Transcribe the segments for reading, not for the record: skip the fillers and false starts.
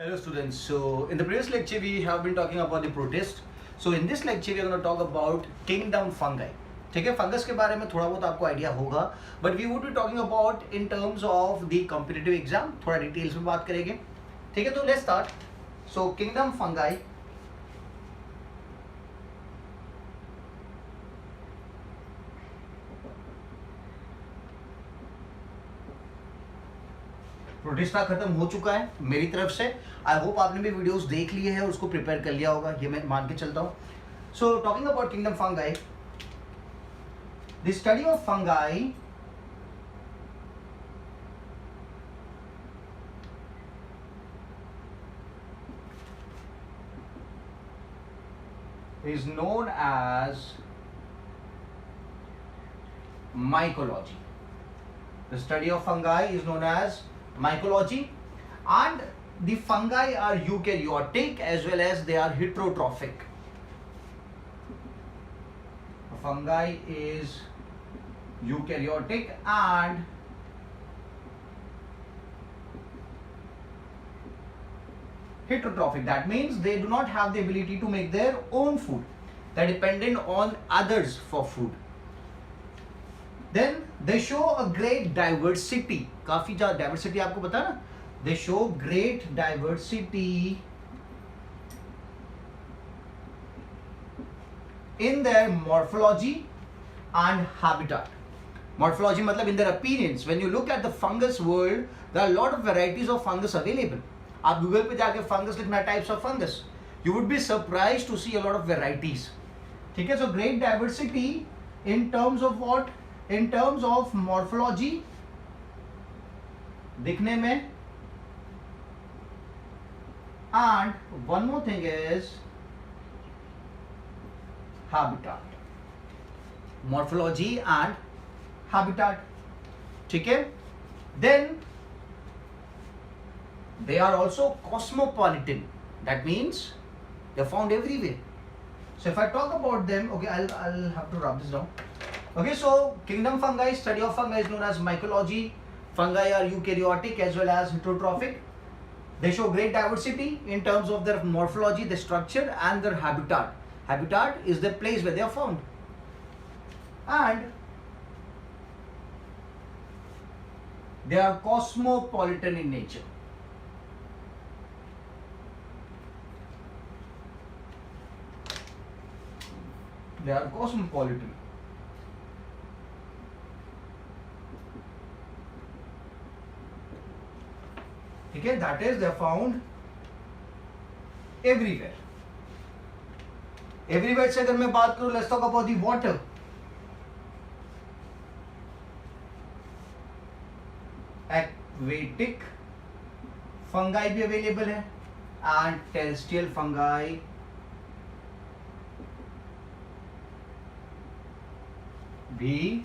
Hello students, so in the previous lecture we have been talking about the protist. So in this lecture we are going to talk about kingdom fungi. ठीक है, fungus के बारे में थोड़ा बहुत आपको idea होगा, but we would be talking about in terms of the competitive exam, थोड़ा डिटेल्स में बात करेंगे. ठीक है, तो let's start. So kingdom fungi protista खत्म हो चुका है मेरी तरफ से. आई होप आपने भी वीडियोस देख लिए हैं, उसको प्रिपेयर कर लिया होगा, ये मैं मान के चलता हूँ. So talking about kingdom fungi, the study of fungi is known as mycology. The study of fungi is known as mycology, and the fungi are eukaryotic as well as they are heterotrophic. A fungi is eukaryotic and heterotrophic. That means they do not have the ability to make their own food. They are dependent on others for food. Then they show a great diversity. काफी ज्यादा diversity आपको पता ना? They show great diversity in their morphology and habitat. Morphology मतलब in their appearance. When you look at the fungus world, there are a lot of varieties of fungus available. आप Google पे जाके fungus लिखना, types of fungus, you would be surprise to see a lot of varieties. ठीक है, so great diversity in terms of what, in terms of morphology, दिखने में, and one more thing is habitat. Morphology and habitat. ठीक है, then they are also cosmopolitan. That means they are found everywhere. So if I talk about them, okay, I'll have to wrap this down. Okay, so kingdom fungi, study of fungi is known as mycology. Fungi are eukaryotic as well as heterotrophic. They show great diversity in terms of their morphology, their structure and their habitat. Habitat is the place where they are found. And they are cosmopolitan in nature. They are cosmopolitan. ठीक है, that is they are found everywhere. Everywhere से अगर मैं बात करूं, let's talk about the water. Aquatic fungi भी available है and terrestrial fungi भी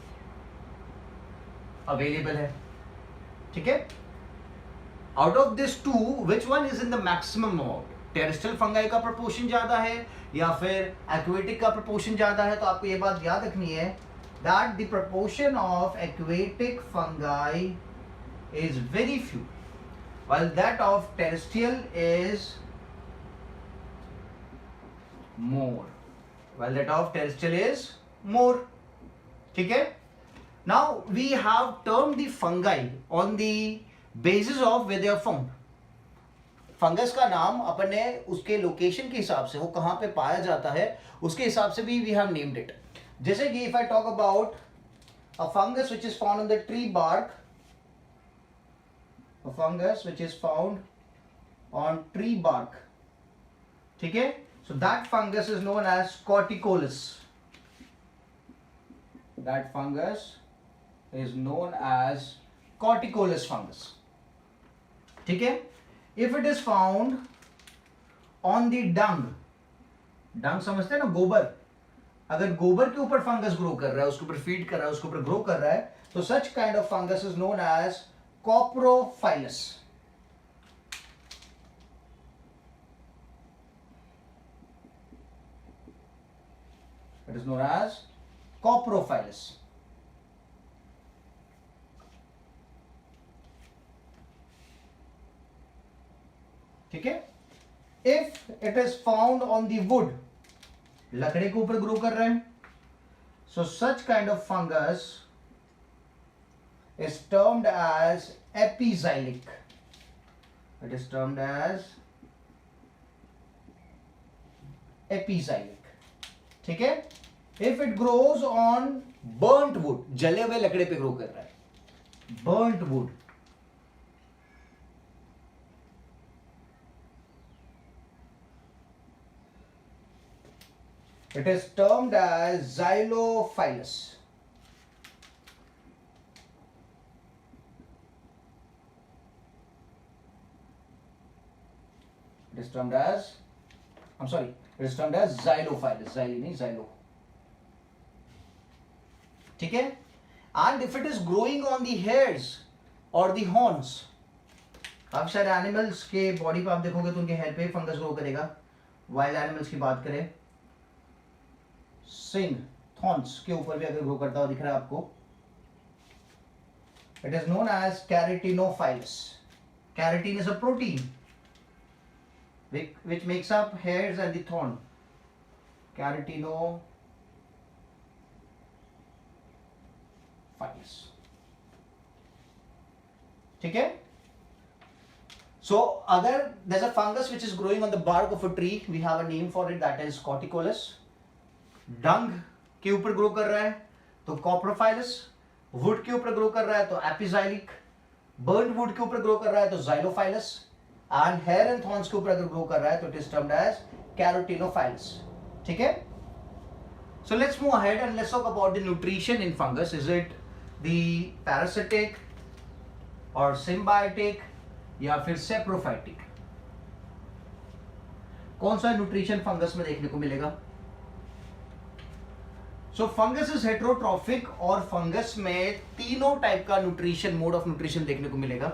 अवेलेबल है. ठीक है, out of this two which one is in the maximum amount? Terrestrial fungi का प्रोपोर्शन ज्यादा है या फिर एक्वेटिक का प्रोपोर्शन ज्यादा है? तो आपको ये बात याद रखनी है that the proportion of aquatic fungi is very few while that of terrestrial is more. While that of terrestrial is more. ठीक है, now we have term the fungi on the basis of where they are found. Fungus का नाम अपने उसके location के हिसाब से, वो कहाँ पे पाया जाता है उसके हिसाब से भी वी हैव नेम्ड इट. जैसे कि if I talk about a fungus which is found on the tree bark, a fungus which is found on tree bark. ठीक है, so that fungus is known as corticolous. That fungus is known as corticolous fungus. ठीक है, if it is found on the dung, dung समझते हैं ना, गोबर. अगर गोबर के ऊपर फंगस ग्रो कर रहा है, उसके ऊपर फीड कर रहा है, उसके ऊपर ग्रो कर रहा है, तो such kind of fungus is known as coprophilous. It is known as coprophilous. ठीक है. If it is found on the wood, लकड़ी के ऊपर ग्रो कर रहे हैं, so such kind of fungus is termed as epixylic. It is termed as epixylic. ठीक है. If it grows on burnt wood, जले हुए लकड़े पे ग्रो कर रहा है, burnt wood, it is termed as xylophilus. It is termed as, I'm sorry, it is termed as xylophilus. Xyli नहीं, xylo. ठीक है. And if it is growing on the hairs or the horns, अब शायद animals के body पे आप देखोगे तो उनके हेयर पे फंगस ग्रो करेगा. वाइल्ड एनिमल्स की बात करें, सिंग, थॉर्न्स के ऊपर भी अगर ग्रो करता हुआ दिख रहा है आपको, it is known as keratinophilous. Keratin is a protein which makes up hairs and the thorn. Keratinophilus. ठीक है. So अगर there's a fungus which is growing on the bark of a tree, we have a name for it, that is corticolus. dung के ऊपर grow कर रहा है तो coprophilus. wood के ऊपर ग्रो कर रहा है तो epixylic. burnt wood के ऊपर ग्रो कर रहा है तो xylophilus. And hair and thorns के ऊपर अगर ग्रो कर रहा है तो it is termed as keratinophilus. ठीक है. So let's move ahead and let's talk about the nutrition in fungus. Is it the parasitic और सिम्बायोटिक या फिर सेप्रोफाइटिक? कौन सा न्यूट्रिशन फंगस में देखने को मिलेगा? सो फंगस इज हेटेरोट्रॉफिक और फंगस में तीनों टाइप का न्यूट्रिशन, मोड ऑफ न्यूट्रिशन देखने को मिलेगा.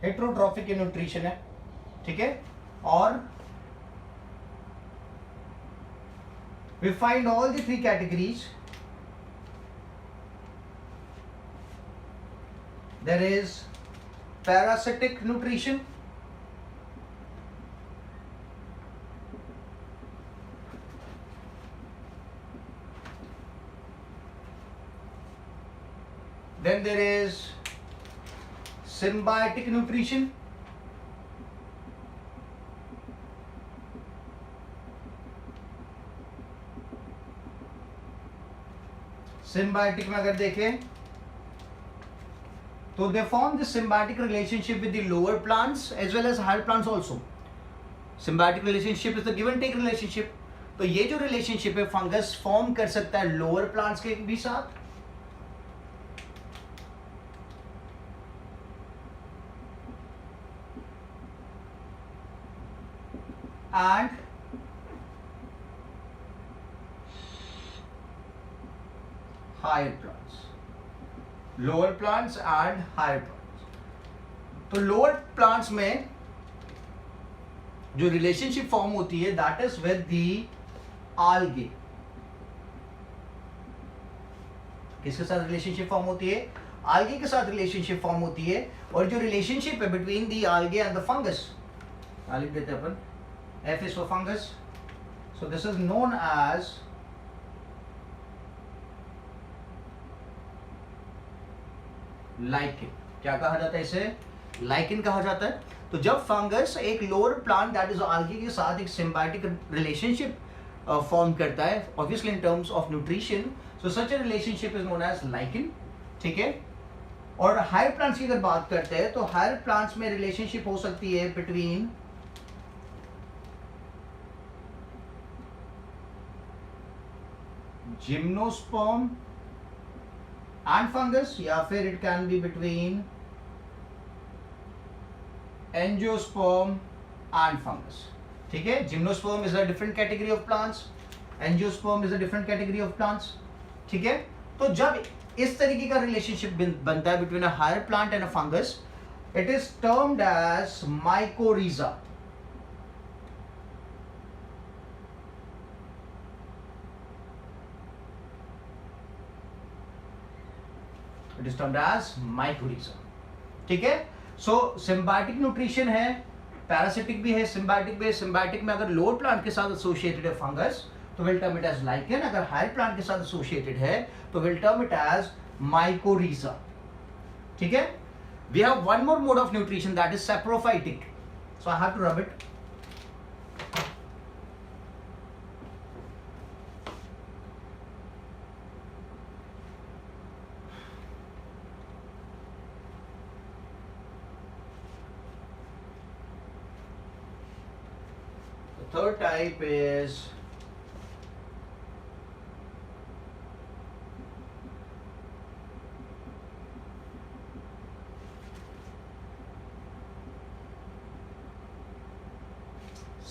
हेटेरोट्रॉफिक न्यूट्रिशन है. ठीक है. और we find all the three categories. There is parasitic nutrition, then there is symbiotic nutrition, symbiotic में अगर देखें तो they form the symbiotic relationship with the lower plants as well as higher plants also. Symbiotic relationship is the give and take relationship. तो ये जो relationship है fungus form कर सकता है लोअर प्लांट्स के भी साथ and higher plants, lower plants and higher plants. तो lower plants में जो रिलेशनशिप फॉर्म होती है that is with the algae. किसके साथ रिलेशनशिप फॉर्म होती है? algae के साथ रिलेशनशिप फॉर्म होती है. और जो रिलेशनशिप है between the algae and the fungus, लिख देते हैं अपन, F is for fungus. So this is known as lichen. क्या कहा जाता है इसे? lichen कहा जाता है. तो जब फंगस एक lower plant that is algae के साथ एक सिम्बायोटिक रिलेशनशिप फॉर्म करता है, obviously in terms of nutrition, so such a relationship is known as lichen. ठीक है. और हायर प्लांट्स की अगर बात करते हैं तो हायर प्लांट्स में रिलेशनशिप हो सकती है बिटवीन जिम्नोस्पर्म एंड फंगस, या फिर it can be between angiosperm and fungus. ठीक है. Gymnosperm is a different category of plants, angiosperm is a different category of plants. ठीक है. तो जब इस तरीके का रिलेशनशिप बनता है between a higher plant and a fungus, it is termed as mycorrhiza. It is termed as mycorrhiza. ठीक है. सो सिम्बायोटिक न्यूट्रिशन है, पैरासिटिक भी है, सिम्बायोटिक भी है. सिम्बायोटिक में अगर लोअर प्लांट के साथ एसोसिएटेड है फंगस तो will term it as lichen. अगर हायर प्लांट के साथ एसोसिएटेड है तो will term it as mycorrhiza. ठीक है. We have one more mode of nutrition that is saprophytic. So I have to rub it. Third type is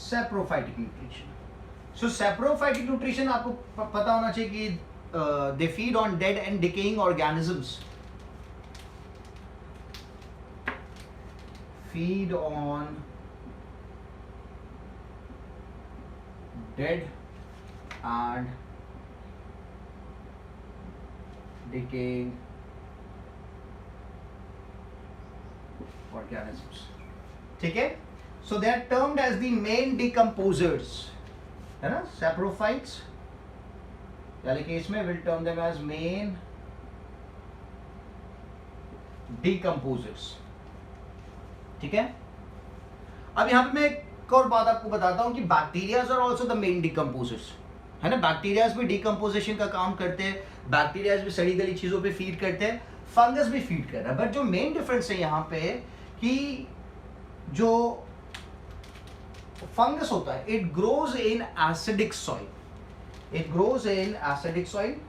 saprophytic nutrition. So saprophytic nutrition आपको पता होना चाहिए कि they feed on dead and decaying organisms. Feed on dead and decaying organisms. ठीक है. So they are termed as the main decomposers, है ना. saprophytes यानी कि इसमें will term them as main decomposers. ठीक है. अब यहाँ पे मैं एक और बात आपको बताता हूं कि bacterias are also the main decomposers, है ना. बैक्टीरियाज भी डिकम्पोजिशन का काम करते हैं, बैक्टीरियाज भी सड़ी गली चीजों पे फीड करते हैं, फंगस भी फीड कर रहा है. बट जो मेन डिफरेंस है यहाँ पे कि जो फंगस होता है it grows in acidic soil. It grows in acidic soil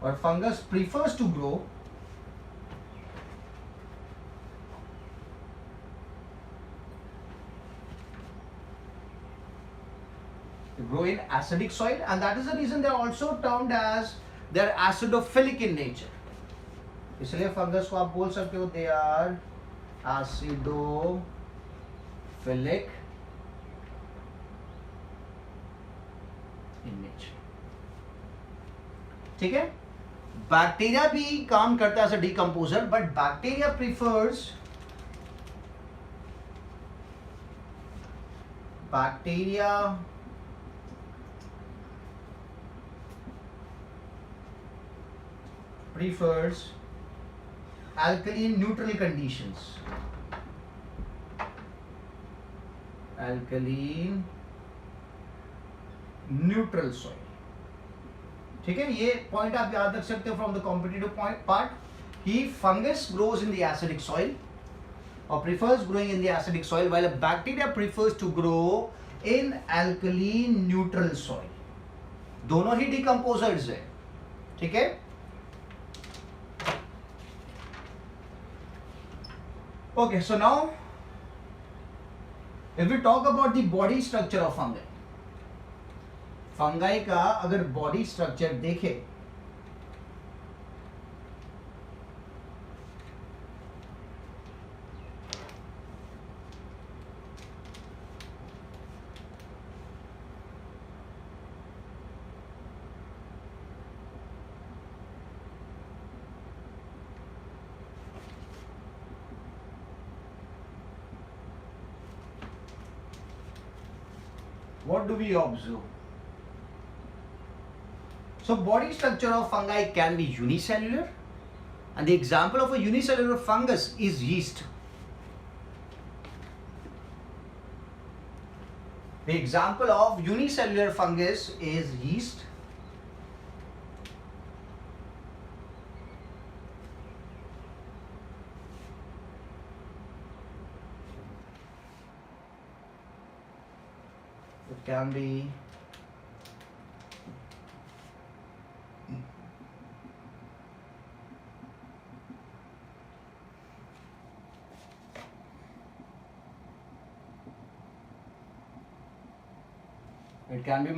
और fungus prefers to grow in acidic soil, and that is the reason they are also termed as they are acidophilic in nature. इसलिए fungus को आप बोल सकते हो they are acidophilic in nature. ठीक है. Bacteria भी काम करता है as a decomposer, but bacteria prefers alkaline neutral conditions. Alkaline neutral soil. ठीक है. ये पॉइंट आप याद रख सकते हो फ्रॉम द कॉम्पिटिटिव पार्ट कि fungus grows in the acidic soil or prefers growing in the acidic soil while a bacteria prefers to grow in alkaline neutral soil. दोनों ही decomposers है. ठीक है. Okay, so now if we talk about the body structure of fungi, fungi का अगर body structure देखें what do we observe? So body structure of fungi can be unicellular, and the example of a unicellular fungus is yeast. The example of unicellular fungus is yeast. It can be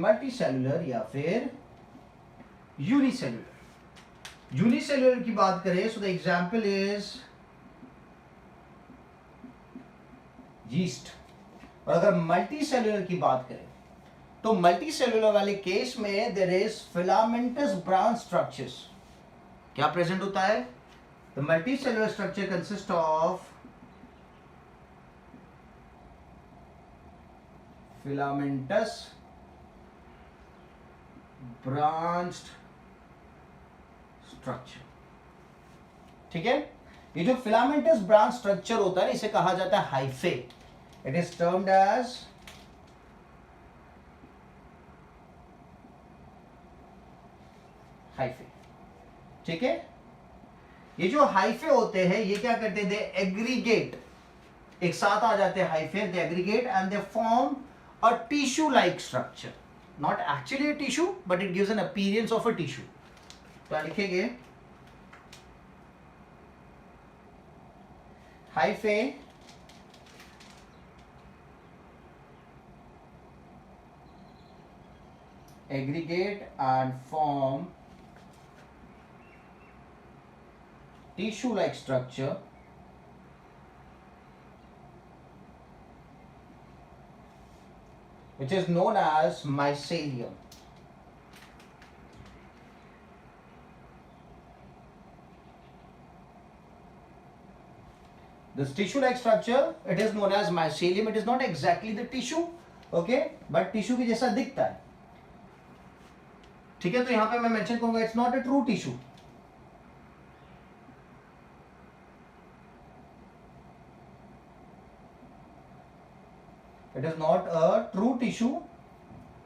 multicellular या फिर unicellular. Unicellular की बात करें so the example is yeast. और अगर multicellular की बात करें तो मल्टी सेलुलर वाले केस में there is filamentous branch structures. क्या प्रेजेंट होता है? The multicellular structure consist of filamentous branched structure. ठीक है, ये जो filamentous branch structure होता है इसे कहा जाता है hyphae. It is termed as hyphae. ठीक है, ये जो हाइफे होते हैं ये क्या करते हैं? दे एग्रीगेट, एक साथ आ जाते हैं hyphae. They aggregate and they form a tissue like structure, not actually a tissue but it gives an appearance of a tissue. तो लिखेंगे hyphae aggregate and form tissue like structure which is known as mycelium. This tissue-like structure, it is known as mycelium. It is not exactly the tissue, okay, but tissue के जैसा दिखता है. ठीक है, तो यहाँ पे मैं मेंशन करूंगा it's not a true tissue. It is not a true tissue,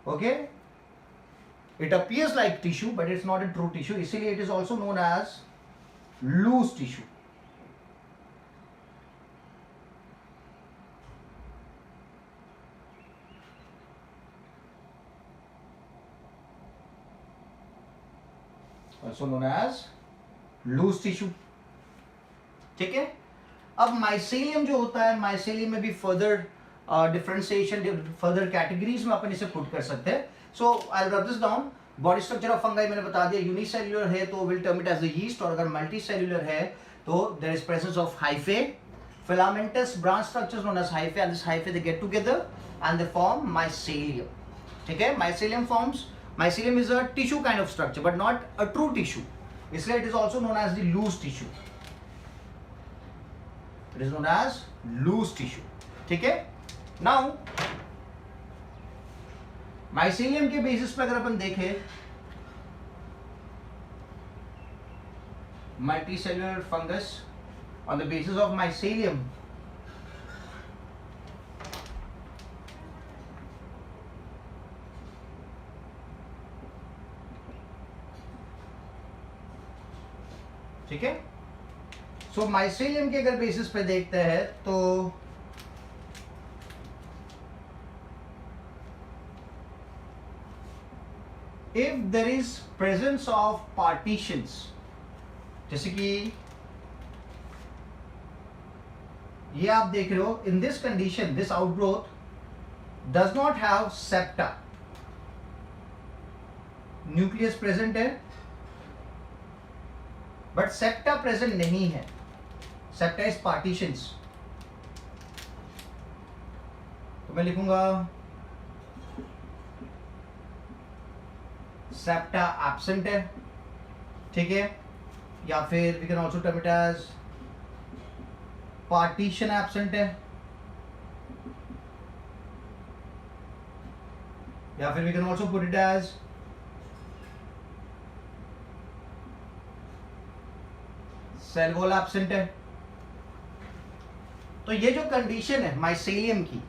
okay. It appears like tissue but it's not a true tissue. इसीलिए it is also known as loose tissue. Also known as loose tissue. ठीक है, अब mycelium जो होता है, mycelium में भी further differentiation, further categories में अपन इसे पुट कर सकते हैं. So I will rub this down. Body structure of fungi मैंने बता दिया. यूनिसेल्युलर है तो will term it as the yeast, और अगर मल्टी सेल्युलर है तो there is presence of hyphae, filamentous branch structures known as hyphae, and this hyphae they get together and they form mycelium. ठीक है, mycelium forms, mycelium is a tissue kind of structure but not a true tissue, इसलिए it is also known as the loose tissue. It is known as loose tissue. ठीक है, now mycelium के basis पर अगर अपन देखें, multicellular fungus on the basis of mycelium, ठीक है. सो mycelium के अगर बेसिस पे देखते हैं तो if there is presence of partitions, जैसे कि ये आप देख रहे हो, in this condition this outgrowth does not have septa, nucleus present है but septa present नहीं है. septa is partitions. तो मैं लिखूंगा सेप्टा एब्सेंट है. ठीक है, या फिर we can also term it as partition absent है, या फिर we can also put it as cell wall absent है. तो ये जो कंडीशन है माइसेलियम की,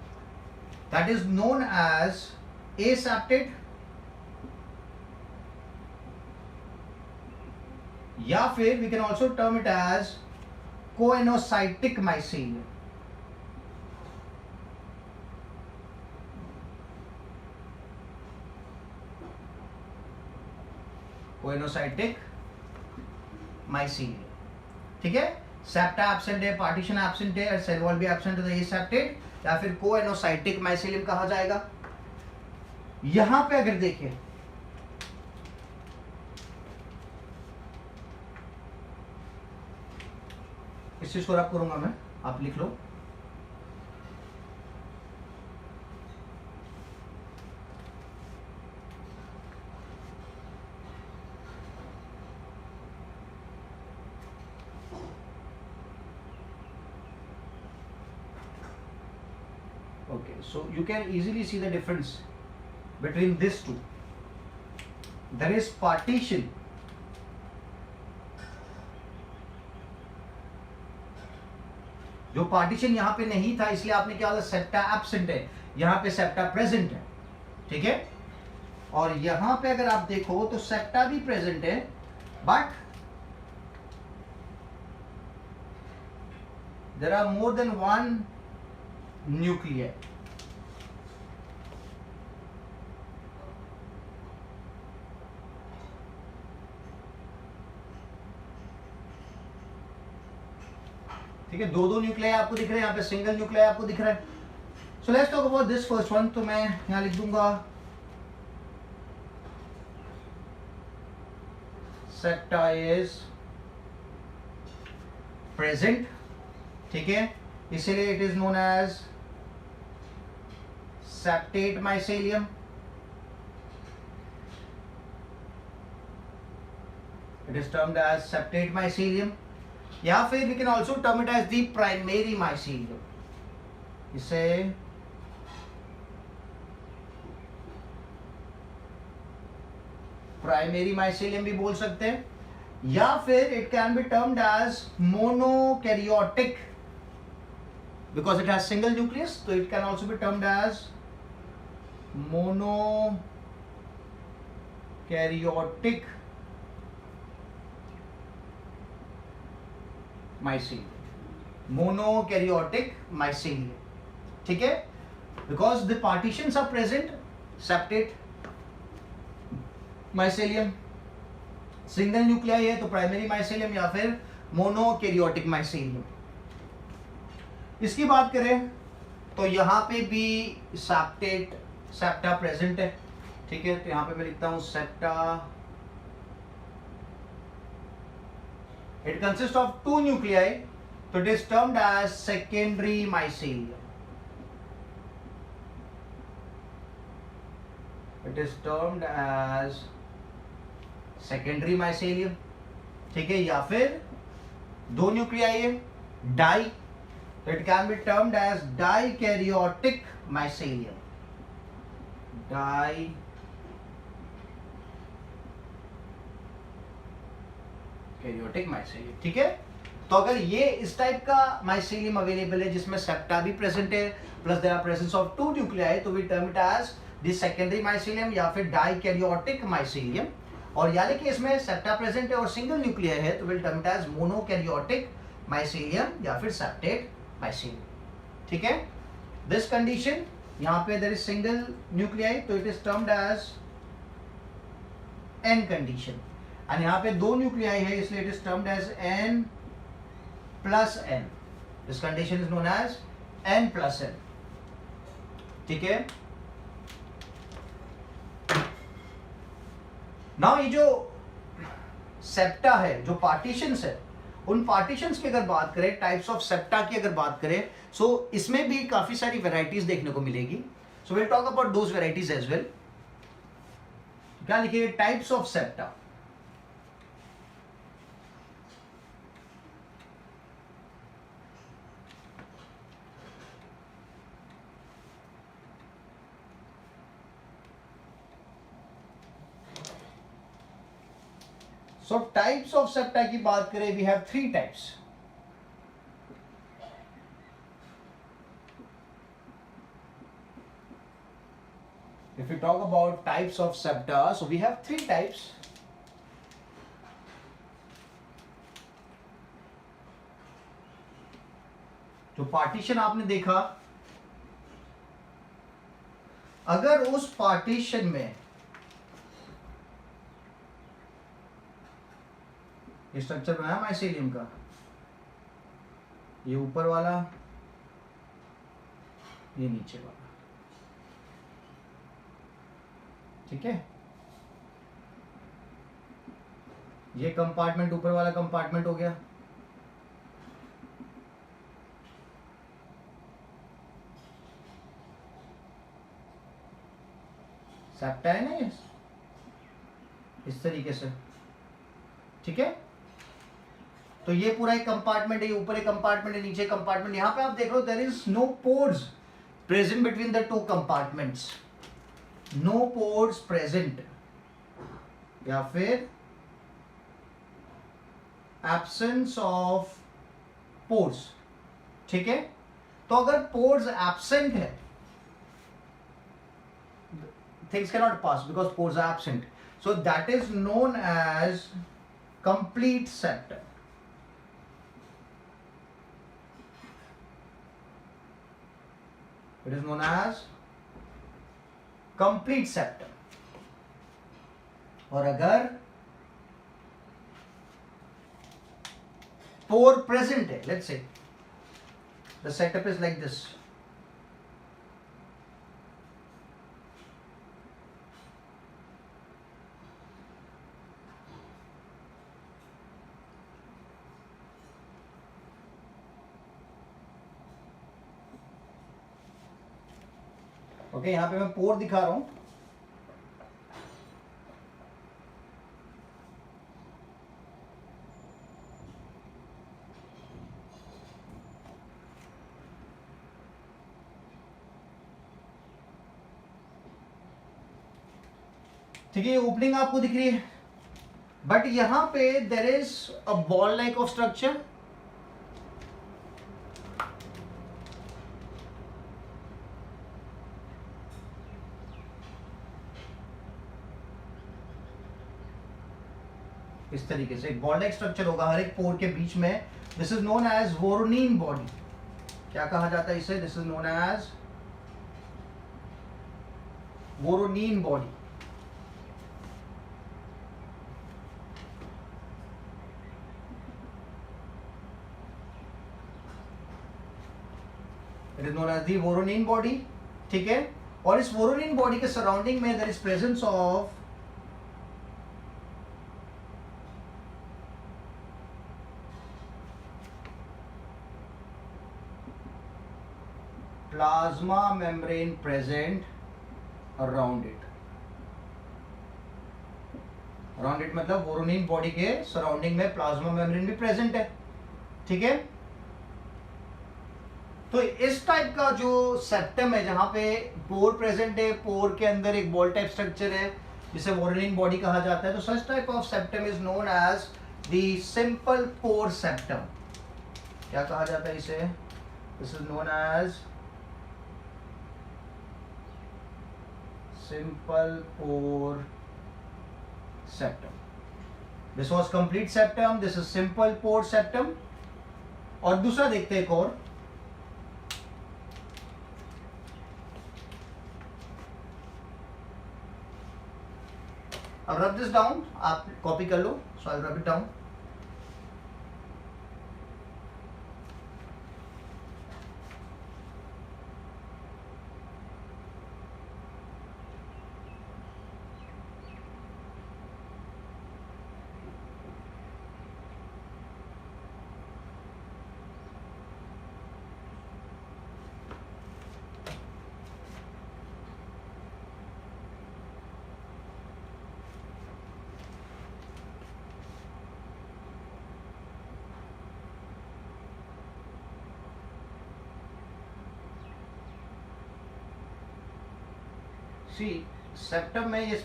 that is known as aseptate, या फिर we can also term it as coenocytic mycelium. Coenocytic mycelium. ठीक है, सेप्टा एब्सेंट है, पार्टीशन एब्सेंट है, सेल वॉल भी एब्सेंट है, तो एसेप्टेड या फिर कोएनोसाइटिक माइसेलियम कहा जाएगा. यहां पे अगर देखें, इस चीज को रब करूंगा मैं, आप लिख लो. Okay, so you can easily see the difference between these two. There is partition. जो पार्टीशन यहाँ पे नहीं था इसलिए आपने क्या बोला, सेप्टा एब्सेंट है, यहाँ पे सेप्टा प्रेजेंट है, ठीक है। और यहाँ पे अगर आप देखो तो सेप्टा भी प्रेजेंट है, but there are more than one nuclear. ठीक है, दो न्यूक्लियाई आपको दिख रहे हैं, यहाँ पे सिंगल न्यूक्लियाई आपको दिख रहा है। So let's talk about this first one. तो मैं यहाँ लिख दूंगा सेप्टा इज प्रेजेंट, ठीक है, इसीलिए it is known as septate mycelium. It is termed as septate mycelium, या फिर we can also term it as the primary mycelium. इसे प्राइमरी माइसेलियम भी बोल सकते हैं, या फिर it can be termed as monokaryotic because it has single nucleus, तो it can also be termed as monokaryotic mycelium, monokaryotic mycelium, ठीक है, because the partitions are present, septate mycelium, single nuclei है तो प्राइमरी माइसेलियम या फिर monokaryotic mycelium. इसकी बात करें तो यहाँ पे भी सेप्टा प्रेजेंट है, ठीक है, तो यहाँ पे मैं लिखता हूं septa. It consists of two nuclei, so it is termed as secondary mycelium. It is termed as secondary mycelium, ठीक है, या फिर दो न्यूक्लियाई है, डाई, तो it can be termed as dikaryotic mycelium, dikaryotic mycelium, ठीक है। तो अगर ये इस टाइप का माइसेलियम अवेलेबल है जिसमें सेप्टा भी प्रेजेंट है plus there are presence of two nuclei, तो we term it as the secondary mycelium या फिर डाइकैरियोटिक माइसेलियम। और यानी कि इसमें सेप्टा प्रेजेंट है और सिंगल न्यूक्लियर है तो will term it as monokaryotic mycelium या फिर सेप्टेट माइसेलियम, ठीक है। दिस कंडीशन, यहाँ पे देयर इज सिंगल न्यूक्लियाई तो it is termed as n condition, और यहाँ पे दो न्यूक्लियाई है इसलिए it is termed as n plus n। This condition is known as n plus n, ठीक है। नाउ ये जो सेप्टा है, जो पार्टीशंस है, उन पार्टीशंस की अगर बात करें, टाइप्स ऑफ सेप्टा की अगर बात करें, सो इसमें भी काफी सारी वेराइटीज देखने को मिलेगी। So will talk about those varieties as well. क्या लिखिए, types of septa. So types of septa की बात करें, we have three types. If we talk about types of septa, so we have three types. जो partition आपने देखा, अगर उस पार्टीशन में स्ट्रक्चर बनाया माइसेलियम का, ये ऊपर वाला, ये नीचे वाला, ठीक है, ये कंपार्टमेंट ऊपर वाला कंपार्टमेंट हो गया, सेप्टा है ना, ये इस तरीके से, ठीक है। तो ये पूरा एक कंपार्टमेंट है, ये ऊपर एक कंपार्टमेंट है, नीचे कंपार्टमेंट। यहाँ पे आप देख रहे हो there is no pores, present between the two compartments, no pores present, या फिर absence of pores. ठीक है, तो अगर pores absent है, things cannot pass because pores are absent. So that is known as complete septum. It is known as complete septum. और अगर pore present है, let's say the setup is like this. Okay, यहां पे मैं पोर दिखा रहा हूं. ठीक है, ये ओपनिंग आपको दिख रही है, बट यहां पे there is a ball like of structure. इस तरीके से एक बॉल लाइक स्ट्रक्चर होगा हर एक पोर के बीच में. This is known as Woronin body. क्या कहा जाता है इसे? This is known as Woronin body. It is known as the Woronin body. ठीक है, और इस वोरोनिन बॉडी के सराउंडिंग में there is presence of plasma membrane present around it. Around it मतलब वोरोनिन बॉडी के सराउंडिंग में प्लाज्मा मेम्ब्रेन भी प्रेजेंट है. ठीक है, तो इस टाइप का जो सेप्टम है जहां पे पोर प्रेजेंट है, पोर के अंदर एक बॉल टाइप स्ट्रक्चर है जिसे वोरोनिन बॉडी कहा जाता है, तो such type of septum is known as the simple pore septum. क्या कहा जाता है इसे? This is known as simple pore septum. This was complete septum. This is simple pore septum. और दूसरा देखते हैं एक और. अब rub this down. आप कॉपी कर लो. So I'll rub it down. See septum में ये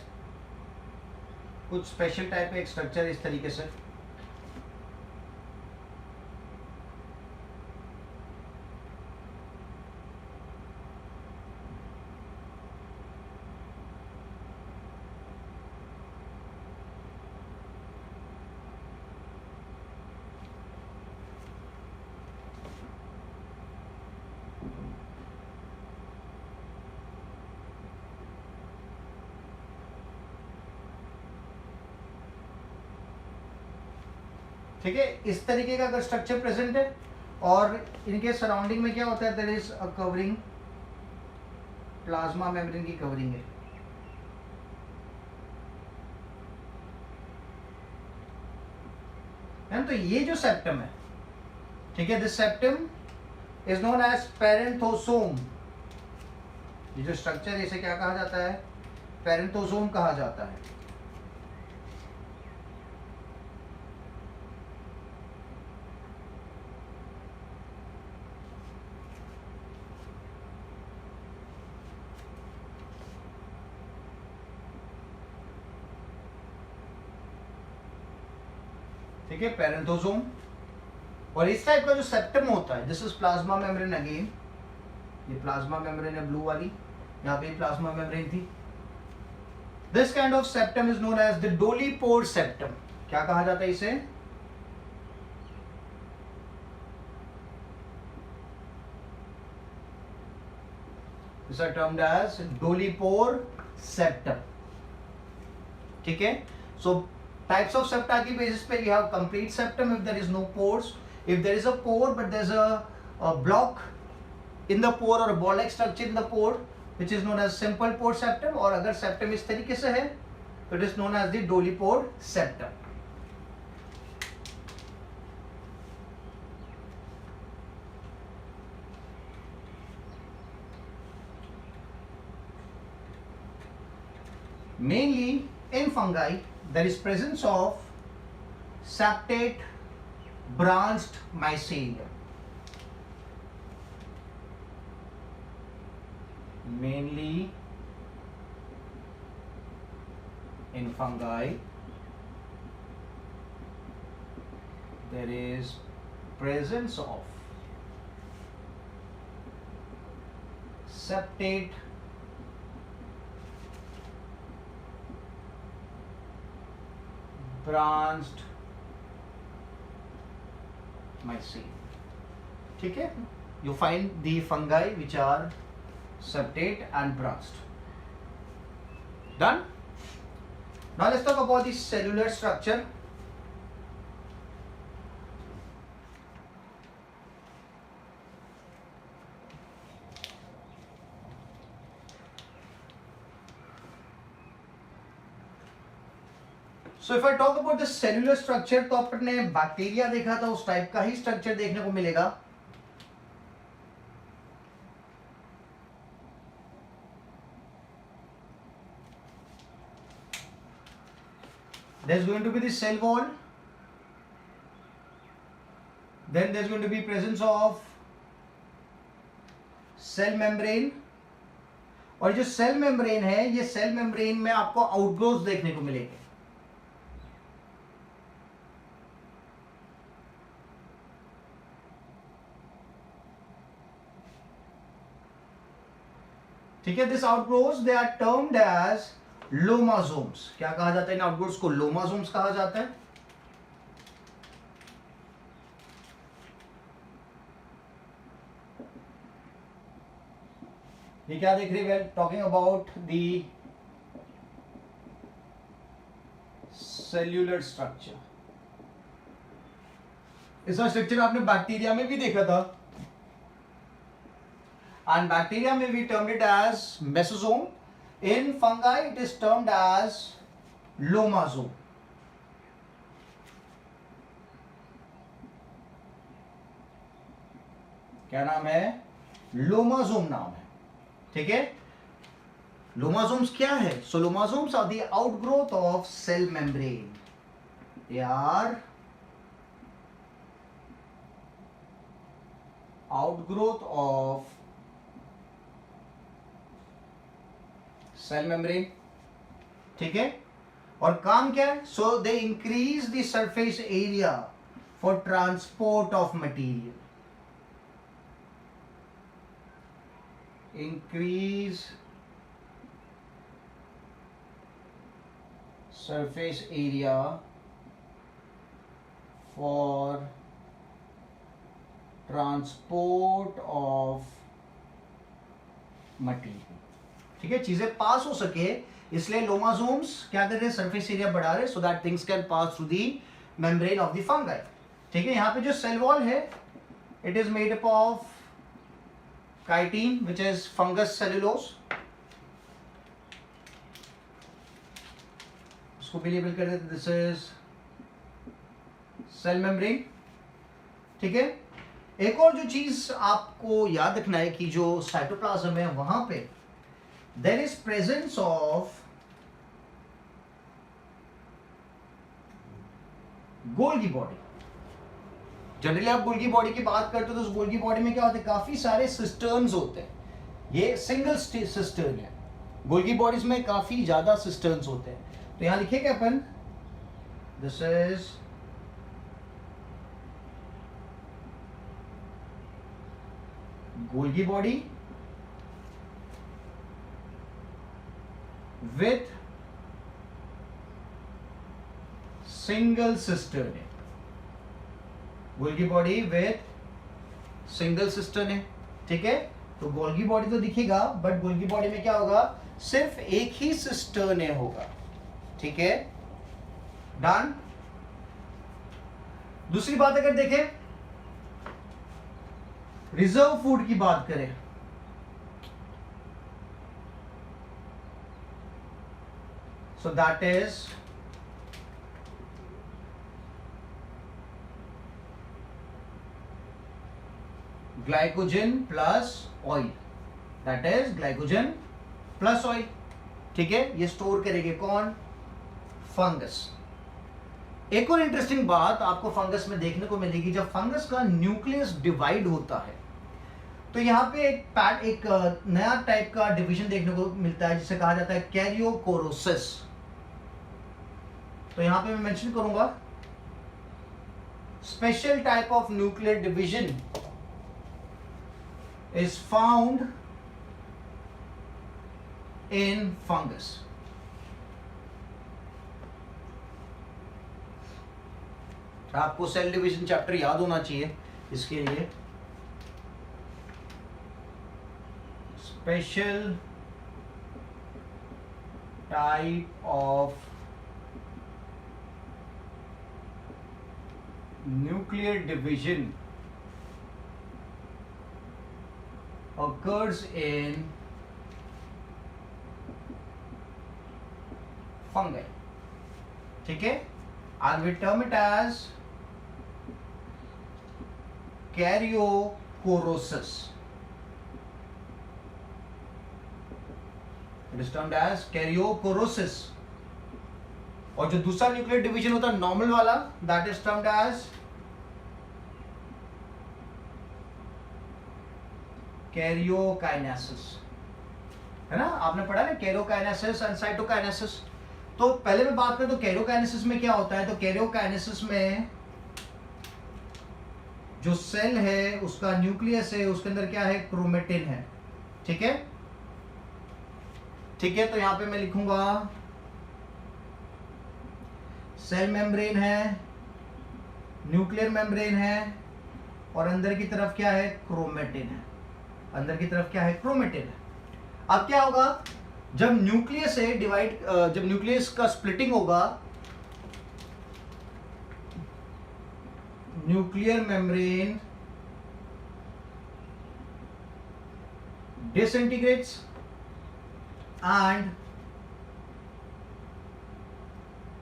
कुछ स्पेशल टाइप का एक स्ट्रक्चर इस तरीके से. ठीक है, इस तरीके का अगर स्ट्रक्चर प्रेजेंट है और इनके सराउंडिंग में क्या होता है, there is a covering, plasma membrane की कवरिंग है. तो ये जो सेप्टम है, ठीक है, this septum is known as parenthosome. ये जो स्ट्रक्चर है इसे क्या कहा जाता है? पेरेंथोसोम कहा जाता है. ठीक है, पैरेंथोसोम। और इस टाइप का जो सेप्टम होता है, this is plasma membrane again, ये प्लाज्मा मेम्ब्रेन है ब्लू वाली, यहाँ पे प्लाज्मा मेम्ब्रेन थी। This kind of septum is known as the dolipore septum. क्या कहा जाता है इसे? These are termed as dolipore septum. ठीक है, so types of septa की basis पे you have complete septum if there is no pores. If there is a pore but there is a block in the pore or a ball-like structure in the pore which is known as simple pore septum, और अगर septum इस तरीके से है तो it is known as the dolipore septum. Mainly in fungi there is presence of septate branched mycelium. Mainly in fungi there is presence of septate branched mycelium. ठीक है, you find the fungi which are septate and branched. Done? Now let's talk about the cellular structure. So if I talk about the cellular structure, तो अपने bacteria देखा था, उस type का ही structure देखने को मिलेगा। There's going to be the cell wall, then there's going to be presence of cell membrane, और जो सेल मेम्ब्रेन है, ये सेल मेम्ब्रेन में आपको आउटग्रोथ देखने को मिलेंगे। ठीक है, this outgrowths they are termed as lomasomes. क्या कहा जाता है इन आउटग्रोथ्स को? लोमासोम्स कहा जाता है। ये क्या देख रहे हैं? Talking about the cellular structure. इसका स्ट्रक्चर आपने बैक्टीरिया में भी देखा था, and bacteria may be termed it as mesosome. In fungi it is termed as lomasome. क्या नाम है? लोमासोम नाम है। ठीक है, लोमासोम्स क्या है? So lomasomes are the outgrowth of cell membrane. They are outgrowth of cell membrane. ठीक है, और काम क्या है? So they increase the surface area for transport of material. Increase surface area for transport of material. ठीक है, चीजें पास हो सके इसलिए लोमासोम्स क्या कर रहे हैं? सरफेस एरिया बढ़ा रहे, so that things can pass through the membrane of the fungi. ठीक है, यहाँ पे जो सेल वॉल है, it is made up of chitin which is fungus cellulose. इसको भी लेबल कर देते, दिस इज सेल मेम्ब्रेन। ठीक है, एक और जो चीज आपको याद रखना है कि जो साइटोप्लाज्म है वहां पे there is presence of Golgi body. Generally आप गोल्गी बॉडी की बात करते हो तो उस गोल्गी बॉडी में क्या होता है? काफी सारे सिस्टर्न्स होते हैं। ये सिंगल सिस्टर्न है। गोल्गी बॉडीज में काफी ज्यादा सिस्टर्न्स होते हैं। तो यहां लिखेंगे अपन, this is Golgi body with single cistern है, Golgi body with single cistern है, ठीक है। तो गोल्गी बॉडी तो दिखेगा, बट गोल्गी बॉडी में क्या होगा, सिर्फ एक ही सिस्टर्न होगा, ठीक है। डन। दूसरी बात अगर देखें, रिजर्व फूड की बात करें, so that is glycogen plus oil, that is glycogen plus oil, ठीक है। ये स्टोर करेंगे कौन, फंगस। एक और इंटरेस्टिंग बात आपको फंगस में देखने को मिलेगी, जब फंगस का न्यूक्लियस डिवाइड होता है तो यहाँ पे एक नया टाइप का डिवीजन देखने को मिलता है जिसे कहा जाता है कैरियोकोरोसिस। तो यहाँ पे मैं मेंशन करूंगा special type of nuclear division is found in fungus। आपको सेल डिवीजन चैप्टर याद होना चाहिए इसके लिए। Special type of nuclear division occurs in fungi, ठीक है। and we term it as karyokorosis, it is termed as karyokorosis। और जो दूसरा न्यूक्लियर डिवीजन होता है नॉर्मल वाला, that is termed as karyokinesis, है ना। आपने पढ़ा ना कैरियोकाइनेसिस एंड साइटोकाइनेसिस। तो पहले मैं बात करूं तो कैरियोकाइनेसिस में क्या होता है, तो कैरियोकाइनेसिस में जो सेल है उसका न्यूक्लियस है, उसके अंदर क्या है, क्रोमेटिन है, ठीक है, ठीक है। तो यहां पे मैं लिखूंगा सेल मेम्ब्रेन है, न्यूक्लियर मेम्ब्रेन है, और अंदर की तरफ क्या है, क्रोमेटिन है, अंदर की तरफ क्या है, क्रोमेटिन है। अब क्या होगा, जब न्यूक्लियस है डिवाइड, जब न्यूक्लियस का स्प्लिटिंग होगा, nuclear membrane disintegrates and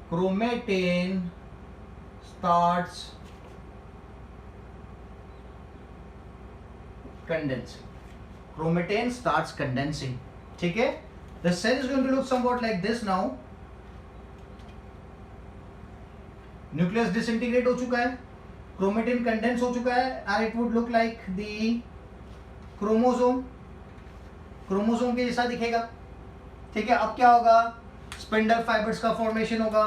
chromatin starts condensing, chromatin starts condensing, ठीक है। the cell is going to look somewhat like this now, nucleus disintegrate हो चुका है, chromatin condense हो चुका है, and it would look like the chromosome, chromosome के जैसा दिखेगा, ठीक है। अब क्या होगा, स्पिंडल फाइबर्स का फॉर्मेशन होगा।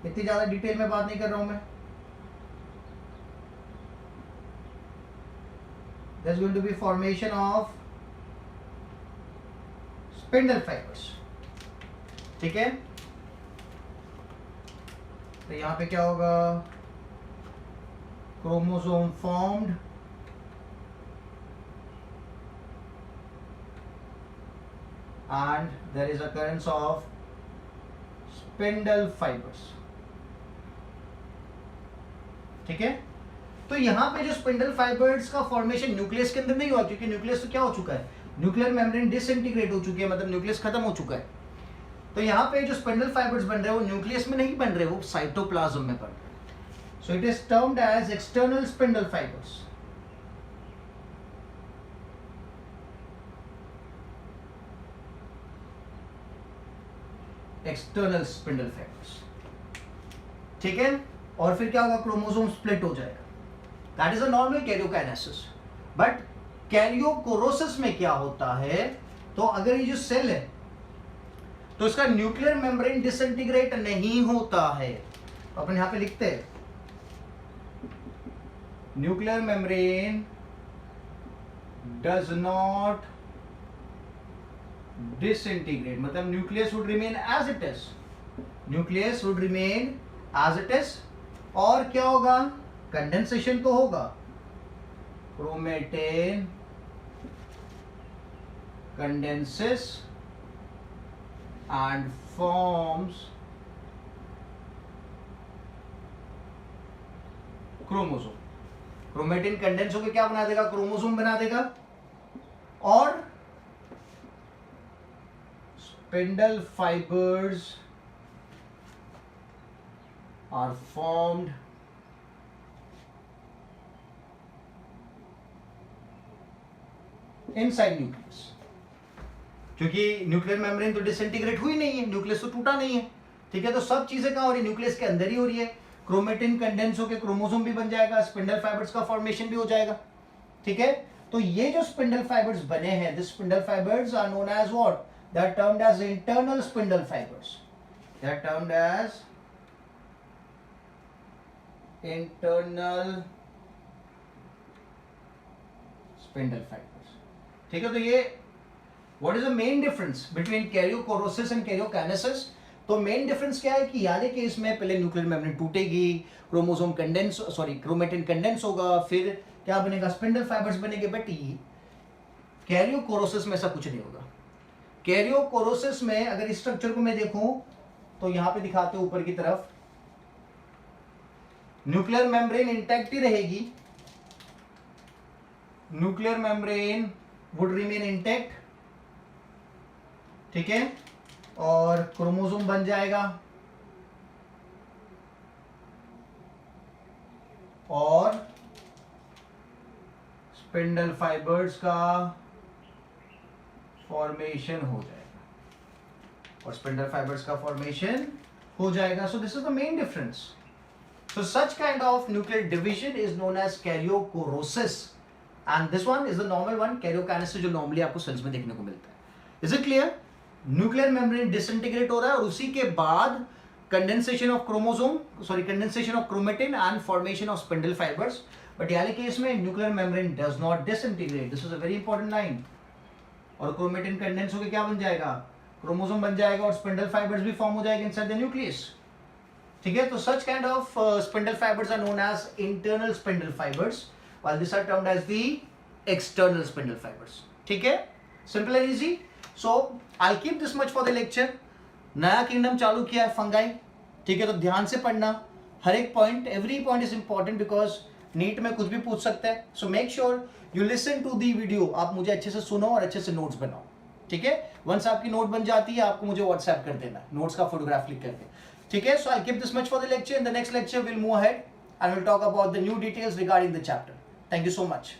इतनी ज्यादा डिटेल में बात नहीं कर रहा हूं मैं। There's going to be formation of spindle fibers, ठीक है। तो यहां पे क्या होगा, chromosome formed, and there is occurrence of spindle fibers, ठीक है। तो यहाँ पे जो स्पिंडल फाइबर्स का फॉर्मेशन न्यूक्लियस के अंदर नहीं हुआ, क्योंकि न्यूक्लियस तो क्या हो चुका है, न्यूक्लियर मेम्ब्रेन डिसइंटीग्रेट हो चुकी है, मतलब न्यूक्लियस खत्म हो चुका है। तो यहाँ पे जो स्पिंडल फाइबर्स बन रहे हैं वो न्यूक्लियस में नहीं बन रहे, वो साइटोप्लाज्म में बन रहे हैं। So it is termed as external spindle fibres. External spindle fibres, ठीक है। और फिर क्या होगा, क्रोमोसोम स्प्लिट हो जाएगा, that is a normal karyokinesis. But karyochorisis में क्या होता है, तो अगर ये जो सेल है तो इसका न्यूक्लियर मेम्ब्रेन डिसइंटीग्रेट नहीं होता है, तो अपन यहां पे लिखते हैं nuclear membrane does not disintegrate, मतलब nucleus would remain as it is, nucleus would remain as it is, और क्या होगा, कंडेंसेशन तो होगा, chromatin condenses and forms chromosome, chromatin condense होकर क्या बना देगा, क्रोमोसोम बना देगा, और spindle fibres are formed inside nucleus, क्योंकि न्यूक्लियर मेम्ब्रेन तो डिसइंटीग्रेट हुई नहीं है, न्यूक्लियस तो टूटा नहीं है, ठीक है, तो सब चीजें कहां हो रही है, न्यूक्लियस के अंदर ही हो रही है, क्रोमेटिन कंडेंस होकर क्रोमोसोम भी बन जाएगा, स्पिंडल फाइबर्स का फॉर्मेशन भी हो जाएगा, ठीक है। तो ये जो स्पिंडल फाइबर्स बने हैं, this spindle fibres are known as what, they are termed as internal spindle fibres, they are termed as internal spindle fibres, ठीक है। तो ये what is the main difference between karyochorisis and karyokinesis, तो main difference क्या है कि यानी case में पहले न्यूक्लियर मेम्ब्रेन टूटेगी, क्रोमोसोम कंडेंस क्रोमेटिन कंडेंस होगा, फिर क्या बनेगा, स्पिंडल फाइबर्स बनेंगे, बट कैरियोकोरोसिस में ऐसा कुछ नहीं होगा। कैरियोकोरोसिस में अगर इस स्ट्रक्चर को मैं देखूं तो यहां पे दिखाते हैं ऊपर की तरफ, न्यूक्लियर मेम्ब्रेन इंटैक्ट ही रहेगी, nuclear membrane would remain intact, ठीक है, और क्रोमोसोम बन जाएगा, और स्पिंडल फाइबर्स का फॉर्मेशन हो जाएगा, और स्पिंडल फाइबर्स का फॉर्मेशन हो जाएगा। So this is the main difference. So such kind of nuclear division is known as karyochorisis, and this one is the normal one, karyokinesis, जो नॉर्मली आपको cells में देखने को मिलता है। Is it clear? Nuclear membrane disintegrate हो रहा है और उसी के बाद condensation of chromosome, condensation of chromatin and formation of spindle fibres, but यानी केस में nuclear membrane does not disintegrate, this is a very important line, और क्रोमेटिन कंडेंस होकर क्या बन जाएगा, क्रोमोसोम बन जाएगा, और स्पिंडल फाइबर्स भी फॉर्म हो जाएगा इनसाइड द न्यूक्लियस, ठीक है। तो such kind of spindle fibres are known as internal spindle fibres, while these are termed as the external spindle fibers, ठीक है, simple and easy। so I'll keep this much for the lecture। नया kingdom चालू किया है fungi, ठीक है, तो ध्यान से पढ़ना, हर एक point, every point is important because NEET में कुछ भी पूछ सकता है। So make sure you listen to the video, आप मुझे अच्छे से सुनो और अच्छे से नोट्स बनाओ, ठीक है। वंस आपकी नोट बन जाती है आपको मुझे व्हाट्सएप कर देना, नोट्स का फोटोग्राफ लिख करके, ठीक है। So I keep this much for the lecture, in the next lecture will move ahead and we'll talk about the new details regarding the chapter. Thank you so much.